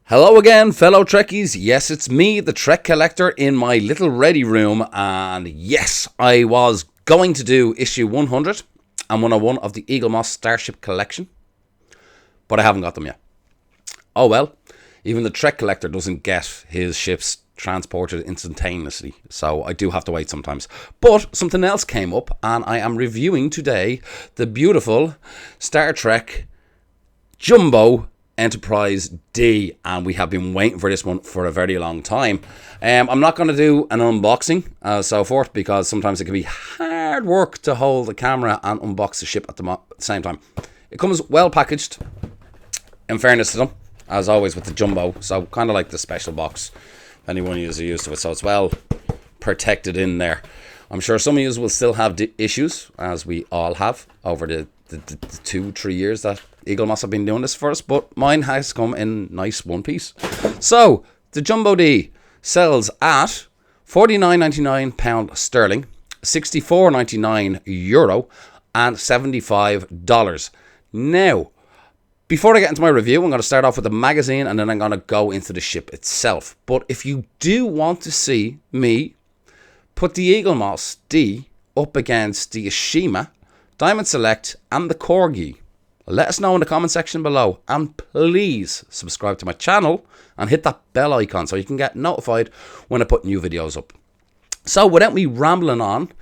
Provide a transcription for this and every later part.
Hello again, fellow Trekkies. Yes, it's me, the Trek Collector, in my little ready room. And yes, I was going to do issue 100 and 101 of the Eaglemoss Starship Collection, but I haven't got them yet. Oh well, even the Trek Collector doesn't get his ships transported instantaneously, so I do have to wait sometimes. But something else came up, and I am reviewing today the beautiful Star Trek Jumbo Enterprise D, and we have been waiting for this one for a very long time. I'm not going to do an unboxing so forth, because sometimes it can be hard work to hold the camera and unbox the ship at the same time. It comes well packaged, in fairness to them, as always with the Jumbo, so kind of like the special box. Anyone is used to it, so it's well protected in there. I'm sure some of you will still have issues, as we all have over the 2-3 years that Eaglemoss have been doing this for us, but mine has come in nice one piece. So the Jumbo D sells at £49.99 sterling, €64.99 euro, and $75. Now, before I get into my review, I'm going to start off with the magazine, and then I'm going to go into the ship itself. But if you do want to see me put the Eaglemoss D up against the Ashima, Diamond Select, and the Corgi, let us know in the comment section below, and please subscribe to my channel and hit that bell icon so you can get notified when I put new videos up. So without me rambling on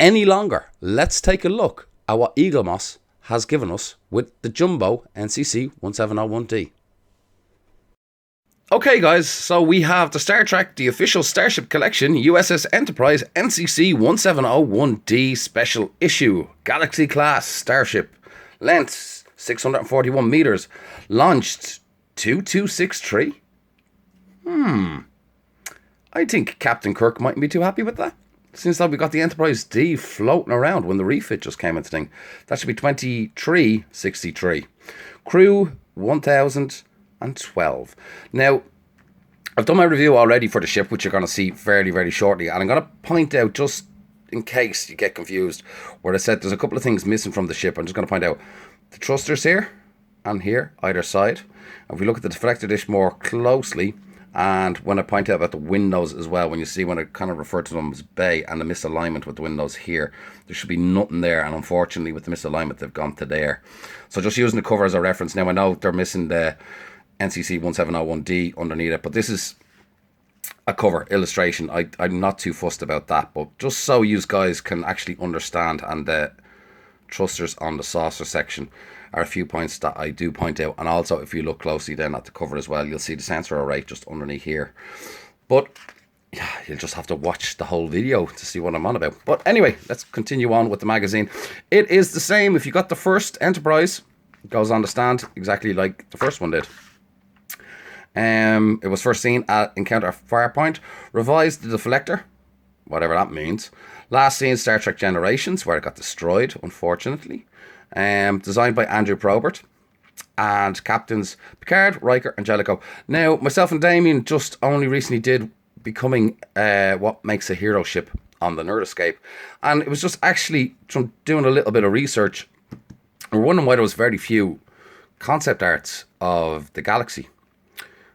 any longer, let's take a look at what Eaglemoss has given us with the Jumbo NCC 1701D. Okay guys, so we have the Star Trek, the official Starship Collection, U.S.S. Enterprise NCC 1701D Special Issue, Galaxy Class Starship, length 641 meters, launched 2263. I think Captain Kirk mightn't be too happy with that, since that we got the Enterprise D floating around when the refit just came into thing. That should be 2363. Crew 1012. Now, I've done my review already for the ship, which you're going to see very, very shortly, and I'm going to point out, just in case you get confused, where I said there's a couple of things missing from the ship. I'm just going to point out the thrusters here and here, either side. And if we look at the deflector dish more closely, and when I point out about the windows as well, when you see when I kind of refer to them as bay, and the misalignment with the windows here, there should be nothing there, and unfortunately with the misalignment they've gone to there. So just using the cover as a reference. Now I know they're missing the NCC 1701D underneath it, but this is a cover illustration. I'm not too fussed about that, but just so you guys can actually understand, and the thrusters on the saucer section are a few points that I do point out. And also if you look closely then at the cover as well, you'll see the sensor array just underneath here. But yeah, you'll just have to watch the whole video to see what I'm on about. But anyway, let's continue on with the magazine. It is the same. If you got the first Enterprise, it goes on the stand exactly like the first one did. It was first seen at Encounter Farpoint. Revised the deflector, whatever that means. Last seen Star Trek Generations, where it got destroyed, unfortunately. Designed by Andrew Probert. And captains Picard, Riker, and Jellicoe. Now, myself and Damien just only recently did Becoming What Makes a Hero Ship on the Nerd Escape. And it was just actually from doing a little bit of research, and wondering why there was very few concept arts of the Galaxy.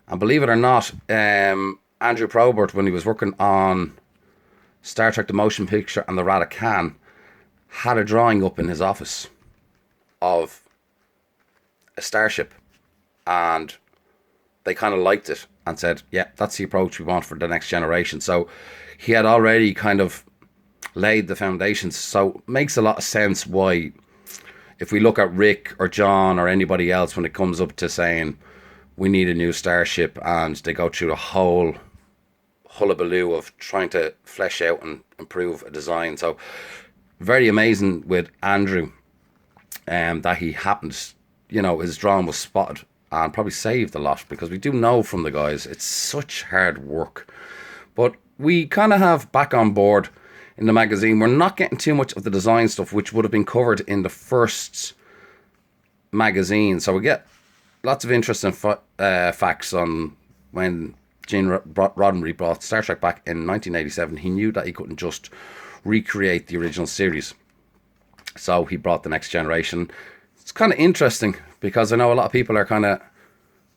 And believe it or not, Andrew Probert, when he was working on Star Trek the Motion Picture and the Wrath of Khan, had a drawing up in his office of a starship, and they kind of liked it and said, yeah, that's the approach we want for the next generation. So he had already kind of laid the foundations. So it makes a lot of sense why, if we look at Rick or John or anybody else, when it comes up to saying we need a new starship, and they go through the whole hullabaloo of trying to flesh out and improve a design. So very amazing with Andrew, that he happened, you know, his drawing was spotted and probably saved a lot, because we do know from the guys it's such hard work. But we kind of have back on board in the magazine. We're not getting too much of the design stuff, which would have been covered in the first magazine. So we get lots of interesting facts on when Gene Roddenberry brought Star Trek back in 1987. He knew that he couldn't just recreate the original series, so he brought the next generation. It's kind of interesting, because I know a lot of people are kind of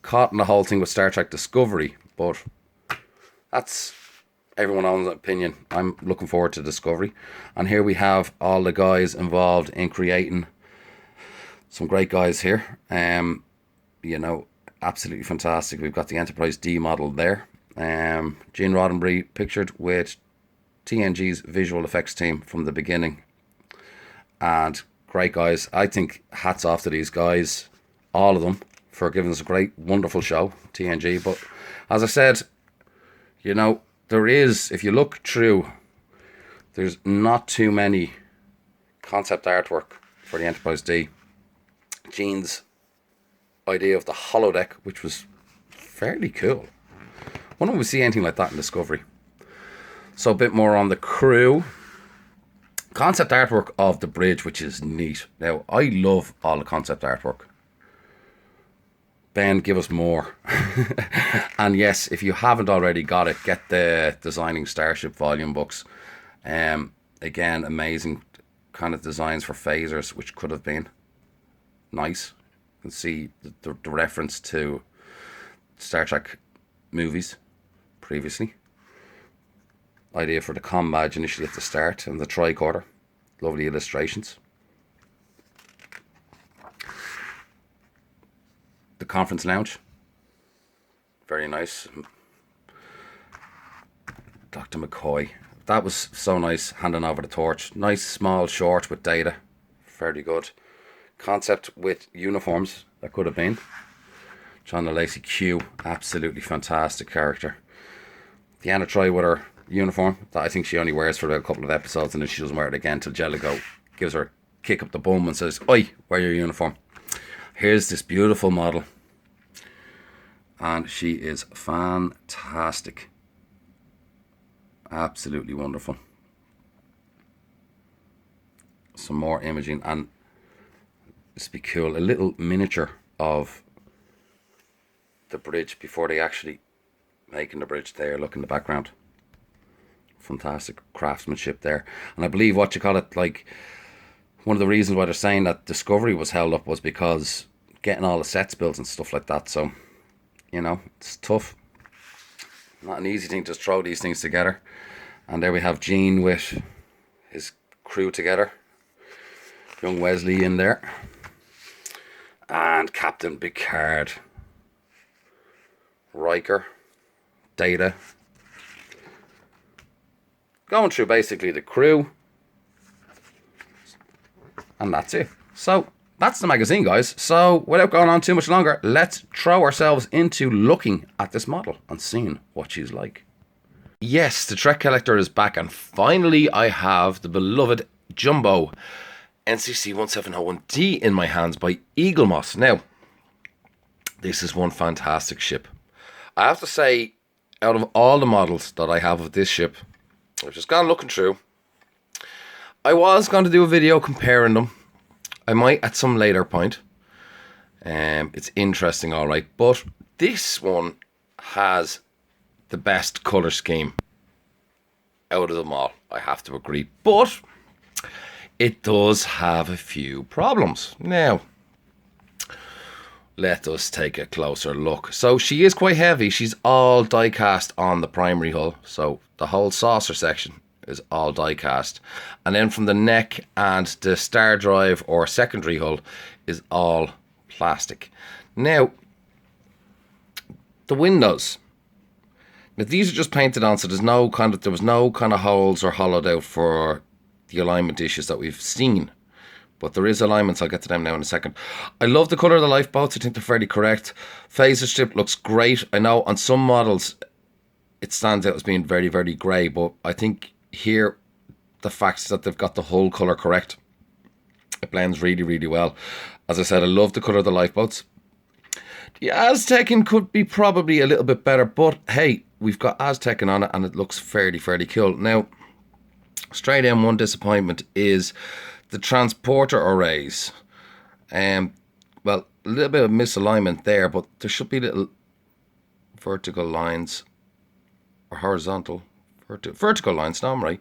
caught in the whole thing with Star Trek Discovery, but that's everyone's own opinion. I'm looking forward to Discovery. And here we have all the guys involved in creating some great guys here. You know, absolutely fantastic. We've got the Enterprise D model there. Gene Roddenberry pictured with TNG's visual effects team from the beginning. And great guys. I think hats off to these guys, all of them, for giving us a great, wonderful show, TNG. But as I said, you know, there is, if you look through, there's not too many concept artwork for the Enterprise D. Gene's idea of the holodeck, which was fairly cool. Wonder if we see anything like that in Discovery. So a bit more on the crew. Concept artwork of the bridge, which is neat. Now, I love all the concept artwork. Ben, give us more. And yes, if you haven't already got it, get the Designing Starship volume books. Again, amazing kind of designs for phasers, which could have been nice. You can see the reference to Star Trek movies previously. Idea for the comm badge initially at the start, and the tricorder. Lovely illustrations. The conference lounge. Very nice. Dr. McCoy. That was so nice, handing over the torch. Nice small short with Data. Very good. Concept with uniforms. That could have been. John Lacey Q. Absolutely fantastic character. Deanna Troy with her uniform that I think she only wears for about a couple of episodes, and then she doesn't wear it again till Jellicoe gives her a kick up the bum and says, "Oi, wear your uniform." Here's this beautiful model, and she is fantastic. Absolutely wonderful. Some more imaging, and this would be cool. A little miniature of the bridge before they actually making the bridge there. Look in the background. Fantastic craftsmanship there. And I believe what you call it, like, one of the reasons why they're saying that Discovery was held up was because getting all the sets built and stuff like that. So, you know, it's tough. Not an easy thing to just throw these things together. And there we have Gene with his crew together. Young Wesley in there. And Captain Picard. Riker. Data. Going through basically the crew. And that's it. So, that's the magazine, guys. So, without going on too much longer, let's throw ourselves into looking at this model and seeing what she's like. Yes, the Trek Collector is back, and finally I have the beloved Jumbo NCC 1701D in my hands by Eaglemoss. Now, this is one fantastic ship. I have to say, out of all the models that I have of this ship, I've just gone looking through. I was going to do a video comparing them. I might at some later point. It's interesting, all right. But this one has the best colour scheme out of them all, I have to agree. But it does have a few problems. Now, let us take a closer look. So she is quite heavy. She's all die cast on the primary hull. So the whole saucer section is all die cast. And then from the neck and the star drive or secondary hull is all plastic. Now, the windows. Now these are just painted on, so there was no kind of holes or hollowed out for the alignment issues that we've seen. But there is alignments, I'll get to them now in a second. I love the colour of the lifeboats, I think they're fairly correct. Phaser strip looks great. I know on some models it stands out as being very, very grey, but I think here the fact is that they've got the whole colour correct. It blends really, really well. As I said, I love the colour of the lifeboats. The Aztecing could be probably a little bit better, but hey, we've got Aztecing on it and it looks fairly, fairly cool. Now, straight in, one disappointment is the transporter arrays. Well, a little bit of misalignment there, but there should be little vertical lines or horizontal vertical lines. No, I'm right.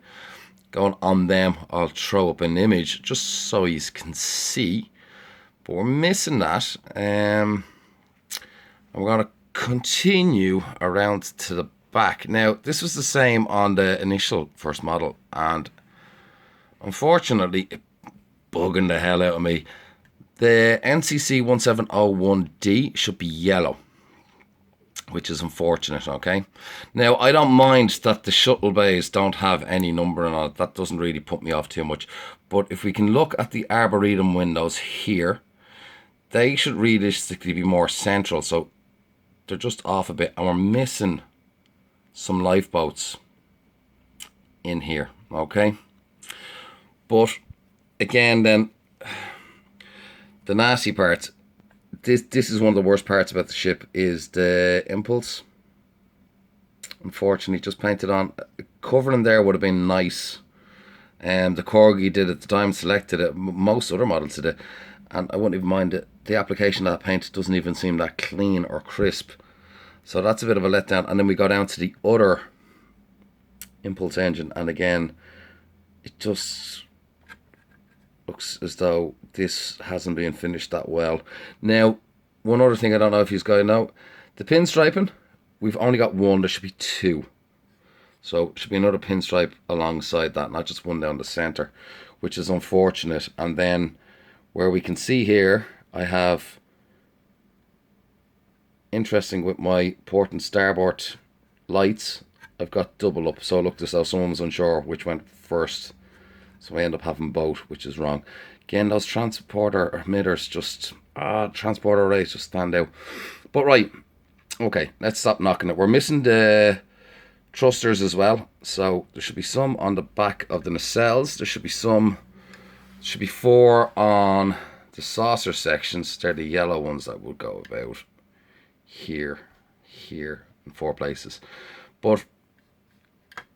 Going on them, I'll throw up an image just so you can see. But we're missing that. I'm I'm going to continue around to the back. Now, this was the same on the initial first model, and unfortunately, it bugging the hell out of me. The NCC 1701D should be yellow, which is unfortunate, okay? Now, I don't mind that the shuttle bays don't have any numbering on it. That doesn't really put me off too much. But if we can look at the Arboretum windows here, they should realistically be more central. So they're just off a bit, and we're missing some lifeboats in here, okay? But again, then the nasty part, this is one of the worst parts about the ship, is the impulse. Unfortunately, just painted on. Covering there would have been nice. The Corgi did it, the Diamond Select did it, most other models did it, and I wouldn't even mind it. The application of that paint doesn't even seem that clean or crisp. So that's a bit of a letdown. And then we go down to the other impulse engine, and again, it just looks as though this hasn't been finished that well. Now, one other thing I don't know if you guys know, the pinstriping, we've only got one, there should be two. So it should be another pinstripe alongside that, not just one down the center, which is unfortunate. And then where we can see here, I have, interesting with my port and starboard lights, I've got double up. So it looked as though someone was unsure which went first. So I end up having both, which is wrong. Again, those transporter emitters just, transporter arrays just stand out. But right, okay, let's stop knocking it. We're missing the thrusters as well. So there should be some on the back of the nacelles. There should be some, should be 4 on the saucer sections. They're the yellow ones that would go about here, here, in 4 places. But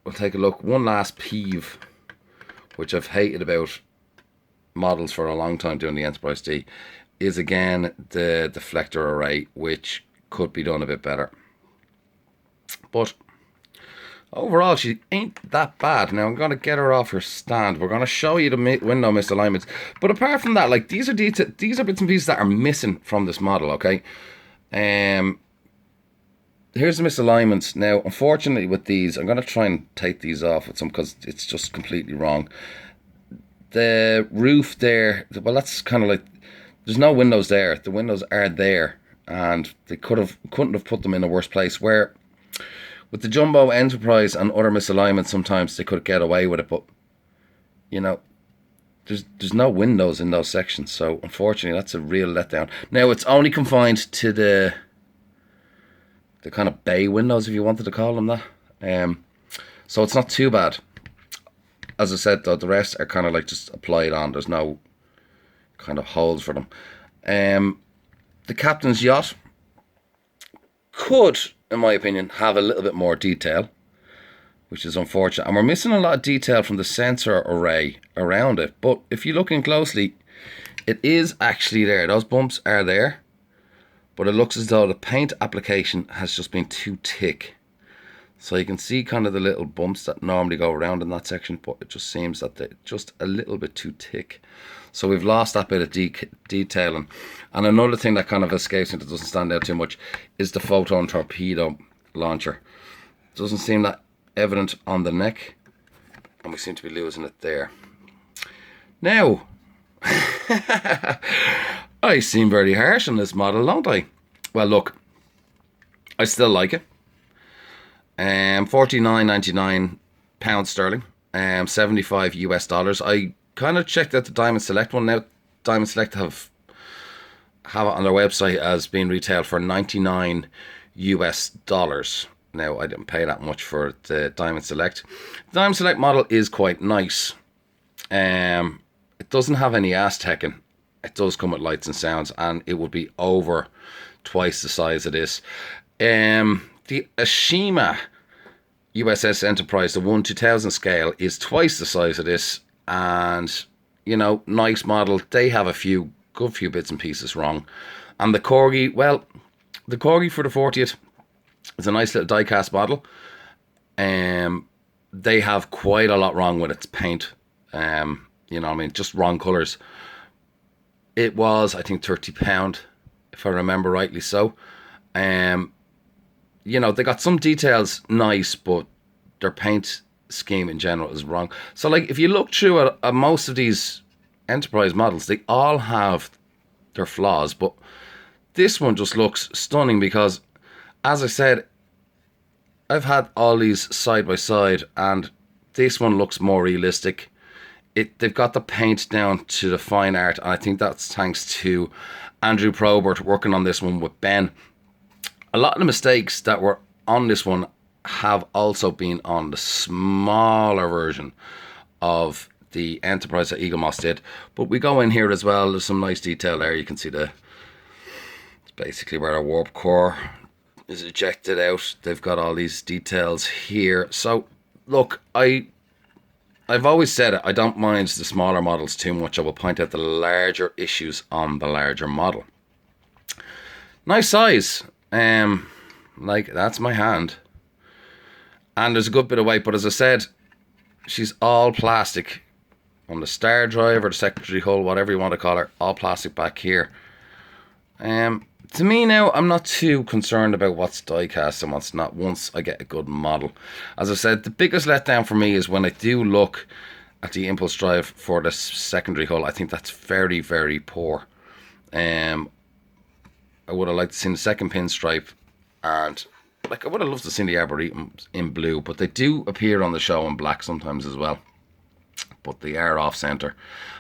we'll take a look. One last peeve, which I've hated about models for a long time doing the Enterprise D, is again the deflector array, which could be done a bit better. But overall, she ain't that bad. Now I'm going to get her off her stand. We're going to show you the window misalignments. But apart from that, like, these are bits and pieces that are missing from this model, okay? Here's the misalignments. Now, unfortunately with these, I'm going to try and take these off with some, because it's just completely wrong. The roof there, well, that's kind of like, there's no windows there. The windows are there, and they couldn't have put them in a worse place. Where with the Jumbo Enterprise and other misalignments, sometimes they could get away with it, but you know, there's no windows in those sections. So unfortunately, that's a real letdown. Now it's only confined to the kind of bay windows, if you wanted to call them that. So it's not too bad. As I said though, the rest are kind of like just applied on. There's no kind of holes for them. The captain's yacht could, in my opinion, have a little bit more detail, which is unfortunate. And we're missing a lot of detail from the sensor array around it. But if you look in closely, it is actually there. Those bumps are there. But it looks as though the paint application has just been too thick. So you can see kind of the little bumps that normally go around in that section, but it just seems that they're just a little bit too thick. So we've lost that bit of detailing. And another thing that kind of escapes me that doesn't stand out too much is the photon torpedo launcher. Doesn't seem that evident on the neck, and we seem to be losing it there. Now, I seem very harsh on this model, don't I? Well, look, I still like it. £49.99 sterling, $75 US. I kind of checked out the Diamond Select one. Now, Diamond Select have it on their website as being retailed for $99 US. Now, I didn't pay that much for the Diamond Select. The Diamond Select model is quite nice. It doesn't have any Aztecing. It does come with lights and sounds, and it would be over twice the size of this. The Ashima U.S.S. Enterprise, the 1/2000 scale, is twice the size of this, and you know, nice model. They have a good few bits and pieces wrong. And the Corgi, well, the Corgi for the 40th is a nice little die-cast model. They have quite a lot wrong with its paint. You know what I mean, just wrong colours. It was, I think, £30, if I remember rightly so. You know, they got some details nice, but their paint scheme in general is wrong. So, like, if you look through at most of these Enterprise models, they all have their flaws, but this one just looks stunning because, as I said, I've had all these side by side, and this one looks more realistic. They've got the paint down to the fine art, and I think that's thanks to Andrew Probert working on this one with Ben. A lot of the mistakes that were on this one have also been on the smaller version of the Enterprise that Eaglemoss did. But we go in here as well. There's some nice detail there. You can see it's basically where a warp core is ejected out. They've got all these details here. So look, I've always said it. I don't mind the smaller models too much. I will point out the larger issues on the larger model. Nice size. Like, that's my hand. And there's a good bit of weight, but as I said, she's all plastic on the star drive or the secondary hull, whatever you want to call her, all plastic back here. To me now, I'm not too concerned about what's die cast and what's not once I get a good model. As I said, the biggest letdown for me is when I do look at the impulse drive for the secondary hull. I think that's very, very poor. I would have liked to see the second pinstripe, and like I would have loved to see the Arboretums in blue, but they do appear on the show in black sometimes as well. But they are off center,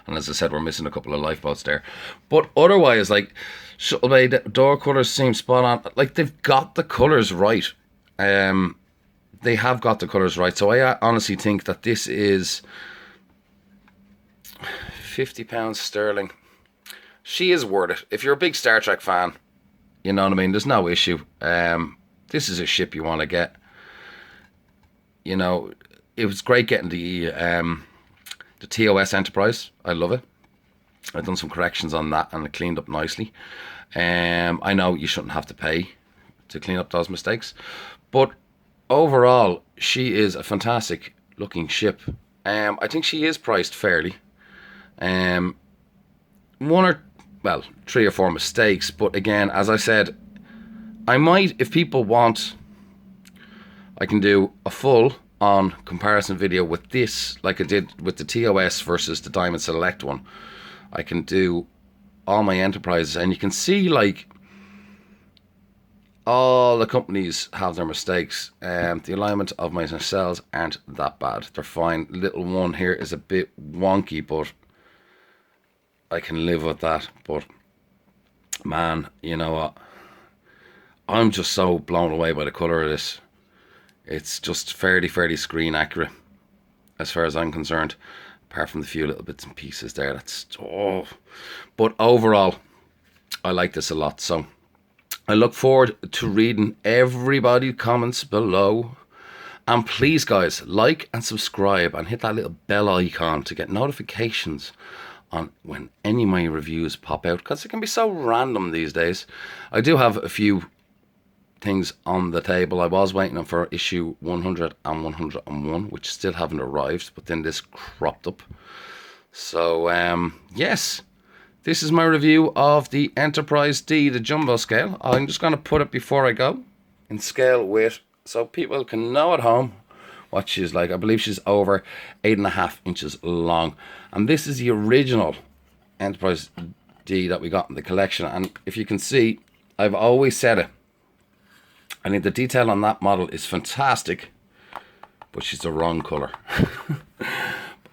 and as I said, we're missing a couple of lifeboats there. But otherwise, like, Shuttle Bay door colours seem spot on. Like, they've got the colours right. They have got the colours right. So I honestly think that this is £50 sterling. She is worth it. If you're a big Star Trek fan, you know what I mean, there's no issue. This is a ship you want to get. You know, it was great getting the TOS Enterprise. I love it. I've done some corrections on that and it cleaned up nicely. I know you shouldn't have to pay to clean up those mistakes, but overall, she is a fantastic looking ship. I think she is priced fairly. Three or four mistakes, but again, as I said, I might, if people want, I can do a full on comparison video with this, like I did with the TOS versus the Diamond Select one. I can do all my Enterprises, and you can see, like, all the companies have their mistakes. The alignment of my nacelles aren't that bad. They're fine. Little one here is a bit wonky, but I can live with that. But man, you know what? I'm just so blown away by the colour of this. It's just fairly screen accurate as far as I'm concerned, apart from the few little bits and pieces there. But overall, I like this a lot. So I look forward to reading everybody's comments below. And please, guys, like and subscribe and hit that little bell icon to get notifications on when any of my reviews pop out, because it can be so random these days. I do have a few things on the table. I was waiting for issue 100 and 101, which still haven't arrived, but then this cropped up. So yes, this is my review of the Enterprise D, the jumbo scale. I'm just going to put it before I go in scale weight, so people can know at home what she's like. I believe she's over 8.5 inches long, and this is the original Enterprise D that we got in the collection. And if you can see, I've always said it, I think the detail on that model is fantastic, but she's the wrong colour.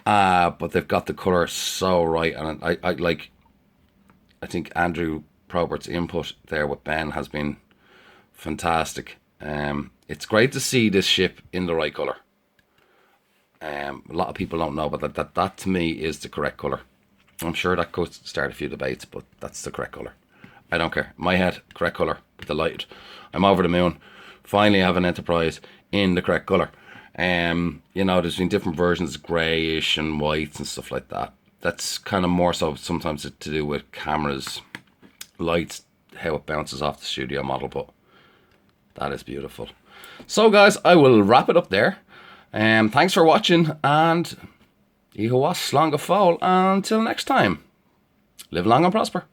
But they've got the colour so right, and I think Andrew Probert's input there with Ben has been fantastic. It's great to see this ship in the right colour. A lot of people don't know, but that to me is the correct colour. I'm sure that could start a few debates, but that's the correct colour. I don't care. In my head, correct colour. Delighted. I'm over the moon. Finally have an Enterprise in the correct colour. You know, there's been different versions, greyish and whites and stuff like that. That's kind of more so sometimes to do with cameras, lights, how it bounces off the studio model, but that is beautiful. So guys, I will wrap it up there. Thanks for watching, and U.S.S. long a fall. Until next time, live long and prosper.